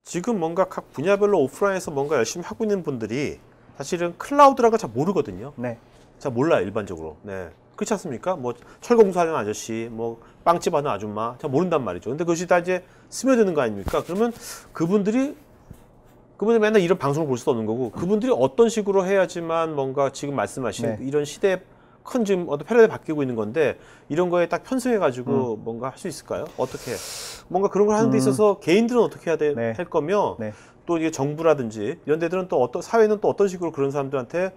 지금 뭔가 각 분야별로 오프라인에서 뭔가 열심히 하고 있는 분들이 사실은 클라우드라는 걸 잘 모르거든요. 네. 잘 몰라요, 일반적으로. 네. 그렇지 않습니까? 뭐 철공사하는 아저씨, 뭐 빵집 하는 아줌마 잘 모른단 말이죠. 근데 그것이 다 이제 스며드는 거 아닙니까? 그러면 그분들이 맨날 이런 방송을 볼 수도 없는 거고, 그분들이 어떤 식으로 해야지만 뭔가 지금 말씀하신 네. 이런 시대에 큰 지금 어떤 패러다임이 바뀌고 있는 건데, 이런 거에 딱 편승해가지고 뭔가 할 수 있을까요? 어떻게? 뭔가 그런 걸 하는 데 있어서 개인들은 어떻게 해야 네. 할 거며, 네. 또 이게 정부라든지 이런 데들은 또 사회는 또 어떤 식으로 그런 사람들한테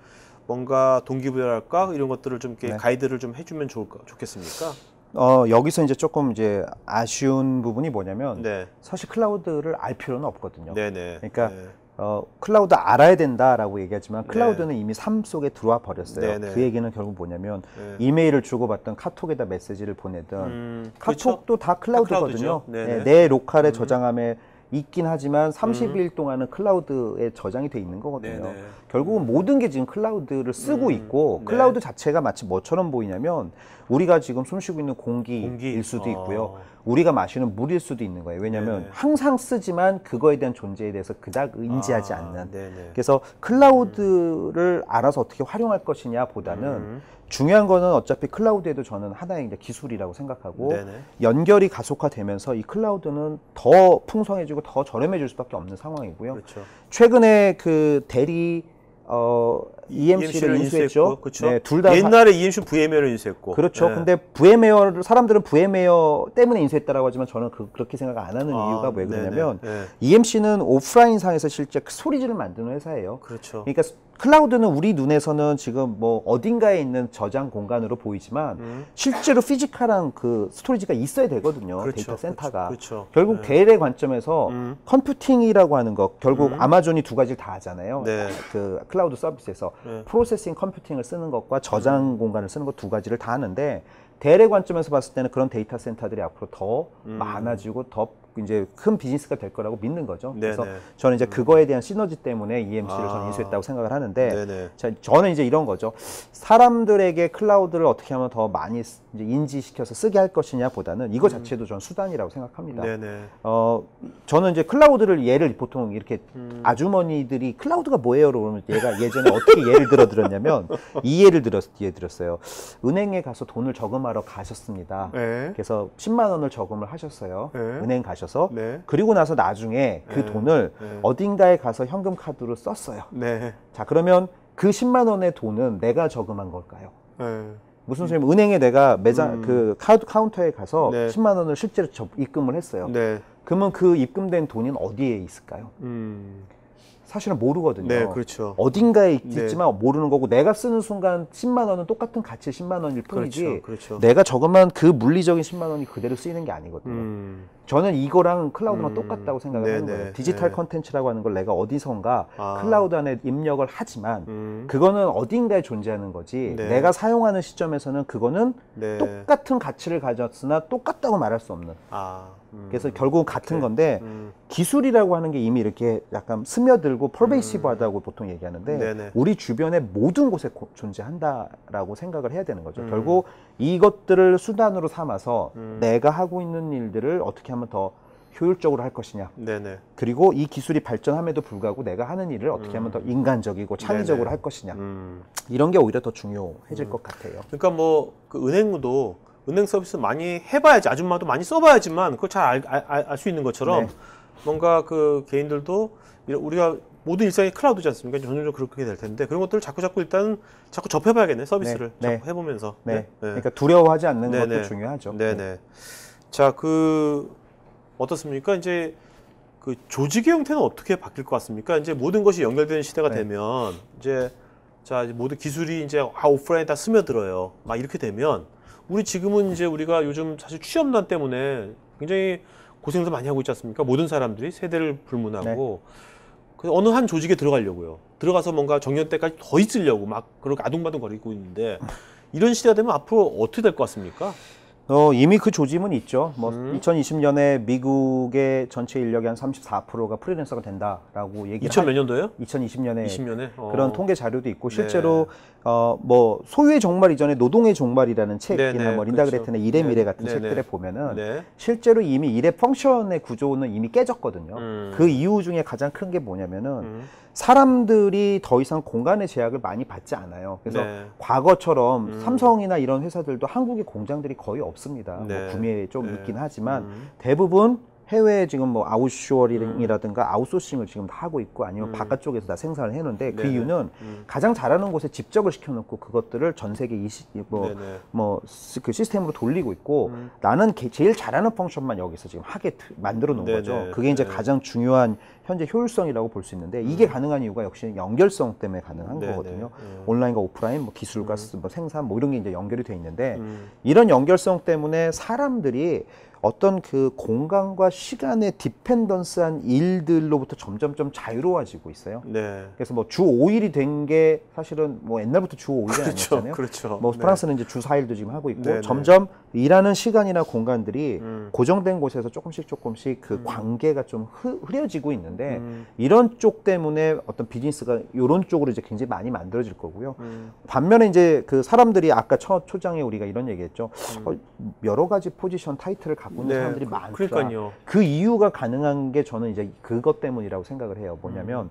뭔가 동기부여랄까 이런 것들을 좀 이렇게 네. 가이드를 좀 해주면 좋겠습니까? 여기서 이제 조금 이제 아쉬운 부분이 뭐냐면 네, 사실 클라우드를 알 필요는 없거든요. 네네. 그러니까 네. 클라우드 알아야 된다라고 얘기하지만 네. 클라우드는 이미 삶 속에 들어와 버렸어요. 네네. 그 얘기는 결국 뭐냐면 네. 이메일을 주고받던 카톡에다 메시지를 보내든 그렇죠? 카톡도 다 클라우드거든요. 클라우드죠. 네네. 네, 내 로컬에 저장함에 있긴 하지만 30일 동안은 클라우드에 저장이 돼 있는 거거든요. 네네. 결국은 모든 게 지금 클라우드를 쓰고 있고 네. 클라우드 자체가 마치 뭐처럼 보이냐면 우리가 지금 숨쉬고 있는 공기일 수도 있고요. 우리가 마시는 물일 수도 있는 거예요. 왜냐하면 네네. 항상 쓰지만 그거에 대한 존재에 대해서 그닥 인지하지 않는. 네네. 그래서 클라우드를 알아서 어떻게 활용할 것이냐 보다는 중요한 거는 어차피 클라우드에도 저는 하나의 이제 기술이라고 생각하고 네네. 연결이 가속화되면서 이 클라우드는 더 풍성해지고 더 저렴해질 수밖에 없는 상황이고요. 그렇죠. 최근에 그 대리 EMC를 인수했죠. 그렇죠. 네, 둘 다 옛날에 EMC VM웨어를 인수했고. 그렇죠. 네. 근데 VM웨어를 사람들은 VM웨어 때문에 인수했다라고 하지만 저는 그렇게 생각 안 하는 이유가 왜 그러냐면 네네. EMC는 오프라인 상에서 실제 소리지를 만드는 회사예요. 그렇죠. 그러니까 클라우드는 우리 눈에서는 지금 뭐 어딘가에 있는 저장 공간으로 보이지만 실제로 피지컬한 그 스토리지가 있어야 되거든요. 그렇죠. 데이터 센터가. 그렇죠. 결국 대의 관점에서 컴퓨팅이라고 하는 거 결국 아마존이 두 가지를 다 하잖아요. 네. 그 클라우드 서비스에서 프로세싱 컴퓨팅을 쓰는 것과 저장 공간을 쓰는 것 두 가지를 다 하는데 대의 관점에서 봤을 때는 그런 데이터 센터들이 앞으로 더 많아지고 더 이제 큰 비즈니스가 될 거라고 믿는 거죠. 그래서 네네. 저는 이제 그거에 대한 시너지 때문에 EMC를 저는 인수했다고 생각을 하는데 네네. 저는 이제 이런 거죠. 사람들에게 클라우드를 어떻게 하면 더 많이 이제 인지시켜서 쓰게 할 것이냐 보다는 이거 자체도 저는 수단이라고 생각합니다. 네네. 저는 이제 클라우드를 예를 보통 이렇게 아주머니들이 클라우드가 뭐예요? 그러면 얘가 예전에 어떻게 예를 들었냐면 이 예를 들었어요. 은행에 가서 돈을 저금하러 가셨습니다. 네. 그래서 10만 원을 저금을 하셨어요. 네. 은행 가셔서. 네. 그리고 나서 나중에 그 돈을 어딘가에 가서 현금 카드로 썼어요. 네. 자, 그러면 그 10만 원의 돈은 내가 저금한 걸까요? 네. 무슨 소리냐면 은행에 내가 매장 그 카운터에 가서 네. 10만 원을 실제로 입금을 했어요. 네. 그러면 그 입금된 돈은 어디에 있을까요? 사실은 모르거든요. 네, 그렇죠. 어딘가에 있지만 모르는 거고 내가 쓰는 순간 10만 원은 똑같은 가치의 10만 원일 뿐이지 그렇죠. 내가 저금한 그 물리적인 10만 원이 그대로 쓰이는 게 아니거든요. 저는 이거랑 클라우드랑 똑같다고 생각을 하는 거예요. 디지털 컨텐츠라고 하는 걸 내가 어디선가 클라우드 안에 입력을 하지만 그거는 어딘가에 존재하는 거지 네. 내가 사용하는 시점에서는 그거는 네. 똑같은 가치를 가졌으나 똑같다고 말할 수 없는 그래서 결국 같은 건데 기술이라고 하는 게 이미 이렇게 약간 스며들고 퍼베이시브하다고 보통 얘기하는데 네네. 우리 주변의 모든 곳에 존재한다라고 생각을 해야 되는 거죠. 결국 이것들을 수단으로 삼아서 내가 하고 있는 일들을 어떻게 하면 더 효율적으로 할 것이냐. 네네. 그리고 이 기술이 발전함에도 불구하고 내가 하는 일을 어떻게 하면 더 인간적이고 창의적으로 네네. 할 것이냐. 이런 게 오히려 더 중요해질 것 같아요. 그러니까 뭐 그 은행도 은행 서비스 많이 해봐야지, 아줌마도 많이 써봐야지만 그걸 잘 알 수 있는 것처럼 네. 뭔가 그 개인들도 우리가 모든 일상이 클라우드지 않습니까? 점점점 그렇게 될 텐데 그런 것들을 자꾸 일단 자꾸 접해봐야겠네, 서비스를. 네. 자꾸 해보면서. 네. 그러니까 두려워하지 않는 네네. 것도 중요하죠. 네네. 자, 어떻습니까? 이제 그 조직의 형태는 어떻게 바뀔 것 같습니까? 이제 모든 것이 연결되는 시대가 네. 되면 이제 모든 기술이 이제 오프라인에 다 스며들어요. 막 이렇게 되면 우리 지금은 이제 우리가 요즘 사실 취업난 때문에 굉장히 고생도 많이 하고 있지 않습니까? 모든 사람들이 세대를 불문하고 그래서 어느 한 조직에 들어가려고요. 들어가서 뭔가 정년 때까지 더 있으려고 막 그렇게 아둥바둥 거리고 있는데 이런 시대가 되면 앞으로 어떻게 될 것 같습니까? 이미 그 조짐은 있죠. 뭐 2020년에 미국의 전체 인력의 한 34%가 프리랜서가 된다라고 얘기를 2000 몇 년도예요? 2020년에 20년에? 그런 통계 자료도 있고 실제로 뭐 소유의 종말 이전에 노동의 종말이라는 책이나 뭐 린다 그렇죠. 그레텐의 일의 미래 같은 책들에 보면은 실제로 이미 일의 펑션의 구조는 이미 깨졌거든요. 그 이유 중에 가장 큰 게 뭐냐면은 사람들이 더 이상 공간의 제약을 많이 받지 않아요. 그래서 과거처럼 삼성이나 이런 회사들도 한국에 공장들이 거의 없습니다. 뭐 구매에 좀 있긴 하지만 대부분 해외에 지금 뭐 아웃쇼어링이라든가 아웃소싱을 지금 다 하고 있고 아니면 바깥쪽에서 다 생산을 해놓는데 그 이유는 가장 잘하는 곳에 집적을 시켜놓고 그것들을 전 세계 그 시스템으로 돌리고 있고 나는 제일 잘하는 펑션만 여기서 지금 하게 만들어 놓은 거죠. 그게 이제 가장 중요한 현재 효율성이라고 볼 수 있는데 이게 가능한 이유가 역시 연결성 때문에 가능한 거거든요. 온라인과 오프라인, 뭐 기술과 뭐 생산 뭐 이런 게 이제 연결이 돼 있는데 이런 연결성 때문에 사람들이 어떤 그 공간과 시간에 디펜던스한 일들로부터 점점점 자유로워지고 있어요. 그래서 뭐 주 5일이 된 게 사실은 뭐 옛날부터 주 5일이 아니었잖아요. 그렇죠. 뭐 프랑스는 이제 주 4일도 지금 하고 있고 점점 일하는 시간이나 공간들이 고정된 곳에서 조금씩 그 관계가 좀 흐려지고 있는데 이런 쪽 때문에 어떤 비즈니스가 이런 쪽으로 이제 굉장히 많이 만들어질 거고요. 반면에 이제 그 사람들이 아까 초장에 우리가 이런 얘기했죠. 여러 가지 포지션 타이틀을 갖고 있는 사람들이 많다. 그러니까요. 그 이유가 가능한 게 저는 이제 그것 때문이라고 생각을 해요. 뭐냐면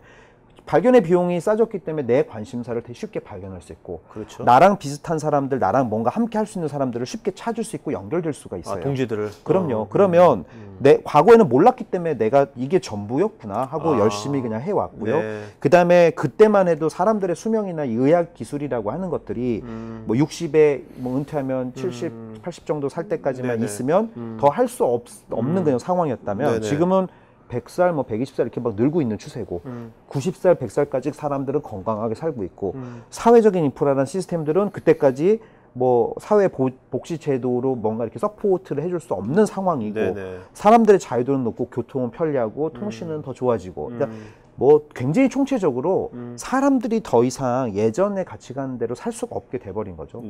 발견의 비용이 싸졌기 때문에 내 관심사를 되게 쉽게 발견할 수 있고 나랑 비슷한 사람들, 나랑 뭔가 함께 할 수 있는 사람들을 쉽게 찾을 수 있고 연결될 수가 있어요. 동지들을. 그럼요. 그러면 내 과거에는 몰랐기 때문에 내가 이게 전부였구나 하고 열심히 그냥 해왔고요. 그다음에 그때만 해도 사람들의 수명이나 의학 기술이라고 하는 것들이 뭐 60에 뭐 은퇴하면 70, 80 정도 살 때까지만 있으면 더 할 수 없는 그냥 상황이었다면 지금은 100살, 뭐 120살 이렇게 막 늘고 있는 추세고 90살, 100살까지 사람들은 건강하게 살고 있고 사회적인 인프라라는 시스템들은 그때까지 뭐 사회 복지 제도로 뭔가 이렇게 서포트를 해줄 수 없는 상황이고 사람들의 자유도는 높고 교통은 편리하고 통신은 더 좋아지고 그러니까 뭐 굉장히 총체적으로 사람들이 더 이상 예전의 가치관대로 살 수가 없게 돼버린 거죠.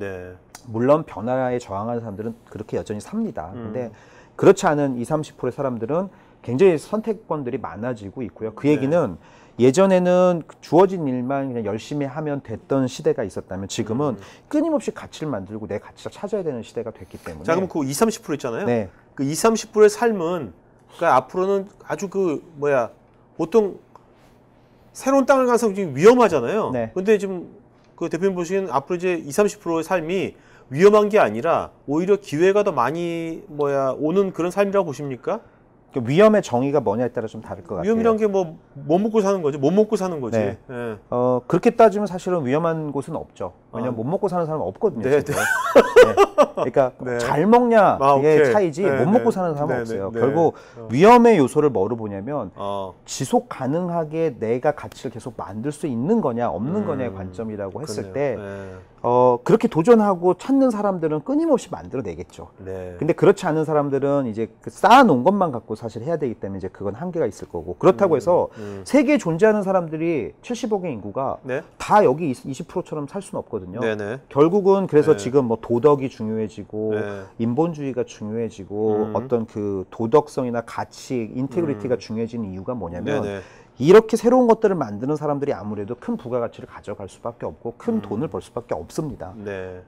물론 변화에 저항하는 사람들은 그렇게 여전히 삽니다. 근데 그렇지 않은 20, 30%의 사람들은 굉장히 선택권들이 많아지고 있고요. 그 얘기는 예전에는 주어진 일만 그냥 열심히 하면 됐던 시대가 있었다면 지금은 끊임없이 가치를 만들고 내 가치를 찾아야 되는 시대가 됐기 때문에. 자, 그럼 그 20, 30% 있잖아요. 그 20, 30%의 삶은 그러니까 앞으로는 아주 보통 새로운 땅을 가서 지금 위험하잖아요. 근데 지금 그 대표님 보시기엔 앞으로 이제 20, 30%의 삶이 위험한 게 아니라 오히려 기회가 더 많이 오는 그런 삶이라고 보십니까? 위험의 정의가 뭐냐에 따라 좀 다를 것 같아요. 위험이란 게 뭐 먹고 사는 거지, 못 먹고 사는 거지. 그렇게 따지면 사실은 위험한 곳은 없죠. 왜냐면 못 먹고 사는 사람은 없거든요. 그러니까 잘 먹냐 이게 차이지 못 먹고 사는 사람은 없어요. 결국 위험의 요소를 뭐로 보냐면 지속 가능하게 내가 가치를 계속 만들 수 있는 거냐 없는 거냐의 관점이라고 했을 때 그렇게 도전하고 찾는 사람들은 끊임없이 만들어내겠죠. 근데 그렇지 않은 사람들은 이제 그 쌓아놓은 것만 갖고 사실 해야 되기 때문에 이제 그건 한계가 있을 거고 그렇다고 해서 세계에 존재하는 사람들이 70억의 인구가 다 여기 20%처럼 살 수는 없거든요. 결국은 그래서 지금 뭐 도덕이 중요해지고 인본주의가 중요해지고 어떤 그 도덕성이나 가치, 인테그리티가 중요해지는 이유가 뭐냐면 이렇게 새로운 것들을 만드는 사람들이 아무래도 큰 부가가치를 가져갈 수밖에 없고 큰 돈을 벌 수밖에 없습니다.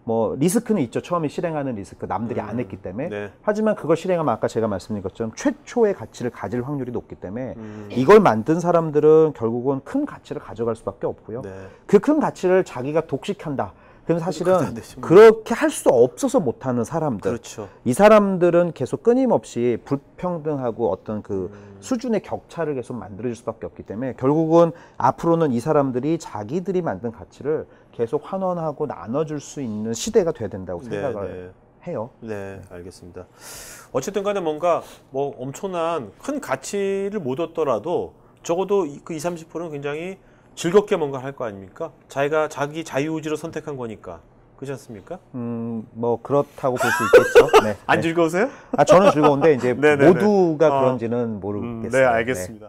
뭐 리스크는 있죠. 처음에 실행하는 리스크 남들이 안 했기 때문에 하지만 그걸 실행하면 아까 제가 말씀드린 것처럼 최초의 가치를 가질 확률이 높기 때문에 이걸 만든 사람들은 결국은 큰 가치를 가져갈 수밖에 없고요. 그 큰 가치를 자기가 독식한다. 그럼 사실은 그렇게 할 수 없어서 못하는 사람들, 이 사람들은 계속 끊임없이 불평등하고 어떤 그 수준의 격차를 계속 만들어줄 수밖에 없기 때문에 결국은 앞으로는 이 사람들이 자기들이 만든 가치를 계속 환원하고 나눠줄 수 있는 시대가 돼야 된다고 생각을 해요. 알겠습니다. 어쨌든 간에 뭔가 뭐 엄청난 큰 가치를 못 얻더라도 적어도 그 20, 30%는 굉장히 즐겁게 뭔가 할 거 아닙니까? 자기가 자기 자유의지로 선택한 거니까. 그렇지 않습니까? 뭐 그렇다고 볼 수 있겠죠. 안 즐거우세요? 저는 즐거운데 이제 모두가 그런지는 모르겠어요. 알겠습니다.